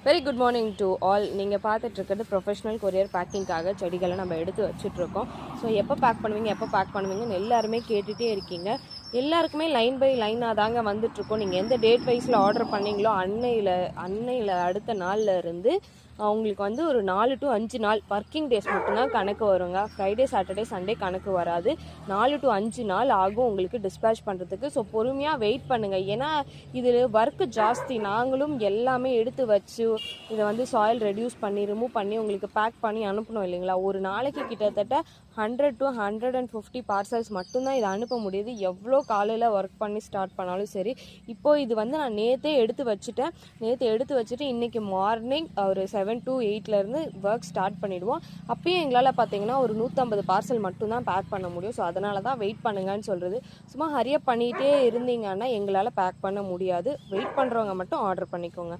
Very good morning to all. நீங்கள் பார்த்துட்ருக்கிறது professional courier பேக்கிங்காக செடிகளை நம்ம எடுத்து வச்சுட்ருக்கோம். ஸோ எப்போ பேக் பண்ணுவீங்கன்னு எல்லாருமே கேட்டுகிட்டே இருக்கீங்க. எல்லாருக்குமே லைன் பை லைனாக தாங்க வந்துட்ருக்கோம். நீங்கள் எந்த டேட் வைஸில் ஆர்டர் பண்ணீங்களோ அன்னையில் அடுத்த நாளில் இருந்து உங்களுக்கு வந்து ஒரு 4 to 5 நாள் ஒர்க்கிங் டேஸ் மட்டும்தான் கணக்கு வருங்க. ஃப்ரைடே சாட்டர்டே சண்டே கணக்கு வராது. 4 to 5 நாள் ஆகும் உங்களுக்கு டிஸ்பேச் பண்ணுறதுக்கு. ஸோ பொறுமையாக வெயிட் பண்ணுங்கள். ஏன்னா இது ஒர்க்கு ஜாஸ்தி. நாங்களும் எல்லாமே எடுத்து வச்சு இதை வந்து சாயில் ரெடியூஸ் பண்ணி ரிமூவ் பண்ணி உங்களுக்கு பேக் பண்ணி அனுப்பணும் இல்லைங்களா. ஒரு நாளைக்கு கிட்டத்தட்ட 100 to 150 பார்சல்ஸ் மட்டும்தான் இதை அனுப்ப முடியுது. எவ்வளோ காலையில் ஒர்க் பண்ணி ஸ்டார்ட் பண்ணாலும் சரி. இப்போது இது வந்து நான் நேற்றே எடுத்து வச்சுட்டு இன்றைக்கி மார்னிங் ஒரு 7 to 8லேருந்து ஒர்க் ஸ்டார்ட் பண்ணிவிடுவோம். அப்பயும் எங்களால் பார்த்தீங்கன்னா ஒரு 150 பார்சல் மட்டும்தான் பேக் பண்ண முடியும். ஸோ அதனால தான் வெயிட் பண்ணுங்கன்னு சொல்கிறது. சும்மா ஹரியப் பண்ணிகிட்டே இருந்தீங்கன்னா எங்களால் பேக் பண்ண முடியாது. வெயிட் பண்ணுறவங்க மட்டும் ஆர்டர் பண்ணிக்கோங்க.